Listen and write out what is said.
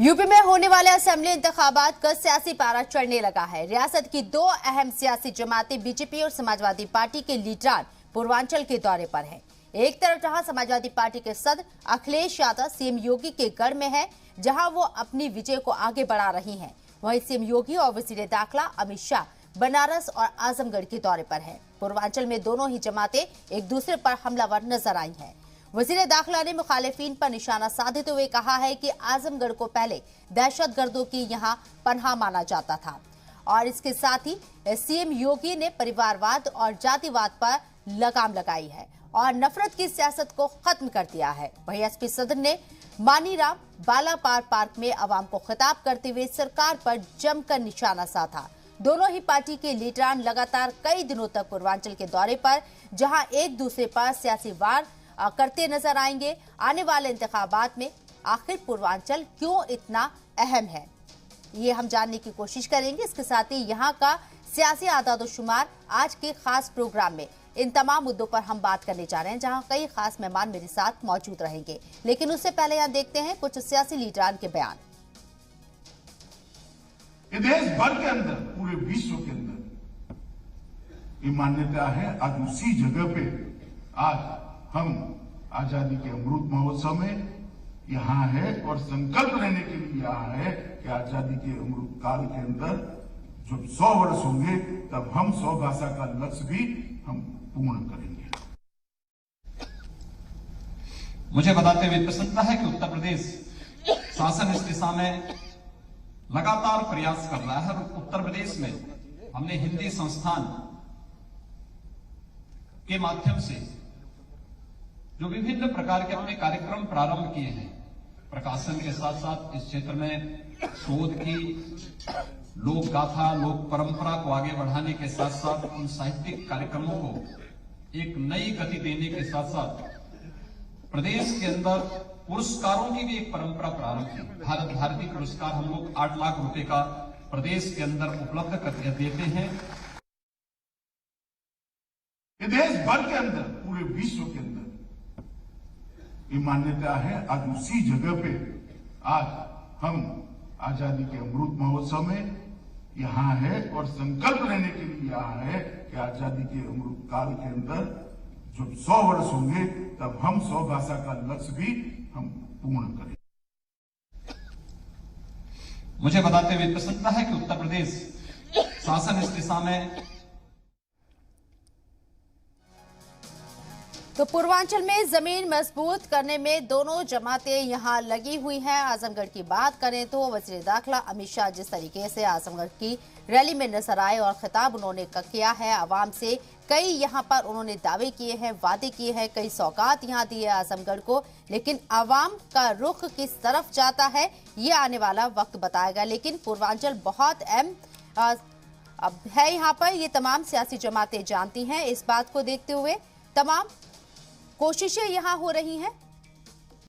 UP में होने वाले असेंबली इंतखाबात का सियासी पारा चढ़ने लगा है। रियासत की दो अहम सियासी जमातें बीजेपी और समाजवादी पार्टी के लीडर पूर्वांचल के दौरे पर हैं। एक तरफ जहां समाजवादी पार्टी के सदर अखिलेश यादव सीएम योगी के गढ़ में है, जहां वो अपनी विजय को आगे बढ़ा रही हैं, वहीं सीएम योगी और वजीर दाखिला अमित शाह बनारस और आजमगढ़ के दौरे पर है। पूर्वांचल में दोनों ही जमातें एक दूसरे पर हमलावर नजर आई हैं। वजीर दाखिला ने मुखालिफिन पर निशाना साधते हुए कहा है कि आजमगढ़ को पहले दहशतगर्दों की यहां पनाह माना जाता था और इसके साथ ही सीएम योगी ने परिवारवाद और जातिवाद पर लगाम लगाई है और नफरत की सियासत को खत्म कर दिया है। वहीं एसपी सदर ने मानीराम बालापार पार्क में आवाम को खिताब करते हुए सरकार पर जमकर निशाना साधा। दोनों ही पार्टी के लीडर लगातार कई दिनों तक पूर्वांचल के दौरे पर जहां एक दूसरे पर सियासी वार करते नजर आएंगे। आने वाले इंतखाबात में आखिर पूर्वांचल क्यों इतना अहम है, ये हम जानने की कोशिश करेंगे। इसके साथ ही यहाँ का सियासी आदादोशुमार आज के खास प्रोग्राम में इन तमाम मुद्दों पर हम बात करने जा रहे हैं, जहां कई खास मेहमान मेरे साथ मौजूद रहेंगे। लेकिन उससे पहले यहाँ देखते हैं कुछ सियासी लीडरान के बयान। देश भर के अंदर, पूरे विश्व के अंदर ये मान्यता है। आज उसी जगह पे आज हम आजादी के अमृत महोत्सव में यहाँ है और संकल्प लेने के लिए यहाँ है कि आजादी के अमृत काल के अंदर जब 100 वर्ष होंगे तब हम 100 भाषा का लक्ष्य भी हम पूर्ण करेंगे। मुझे बताते हुए प्रसन्नता है कि उत्तर प्रदेश शासन इस दिशा में लगातार प्रयास कर रहा है। उत्तर प्रदेश में हमने हिंदी संस्थान के माध्यम से जो विभिन्न प्रकार के अपने कार्यक्रम प्रारंभ किए हैं, प्रकाशन के साथ साथ इस क्षेत्र में शोध की, लोक गाथा, लोक परंपरा को आगे बढ़ाने के साथ साथ उन साहित्यिक कार्यक्रमों को एक नई गति देने के साथ साथ प्रदेश के अंदर पुरस्कारों की भी एक परंपरा प्रारंभ की। भारत भारती पुरस्कार हम लोग 8 लाख रुपए का प्रदेश के अंदर उपलब्ध कर देते हैं। देश भर के अंदर, पूरे विश्व के अंदर ये मान्यता है। आज उसी जगह पे आज हम आजादी के अमृत महोत्सव में यहाँ है और संकल्प लेने के लिए यहाँ है कि आजादी के अमृत काल के अंदर जब 100 वर्ष होंगे तब हम 100 भाषा का लक्ष्य भी हम पूर्ण करेंगे। मुझे बताते हुए प्रसन्नता है कि उत्तर प्रदेश शासन इस दिशा में तो पूर्वांचल में जमीन मजबूत करने में दोनों जमातें यहां लगी हुई हैं। आजमगढ़ की बात करें तो वजीर दाखिला अमित शाह जिस तरीके से आजमगढ़ की रैली में नजर आए और खिताब उन्होंने किया है आवाम से, कई यहां पर उन्होंने दावे किए हैं, वादे किए हैं, कई सौगात यहां दी है आजमगढ़ को। लेकिन आवाम का रुख किस तरफ जाता है ये आने वाला वक्त बताएगा। लेकिन पूर्वांचल बहुत अहम है यहाँ पर, ये तमाम सियासी जमातें जानती हैं। इस बात को देखते हुए तमाम कोशिशें यहां हो रही हैं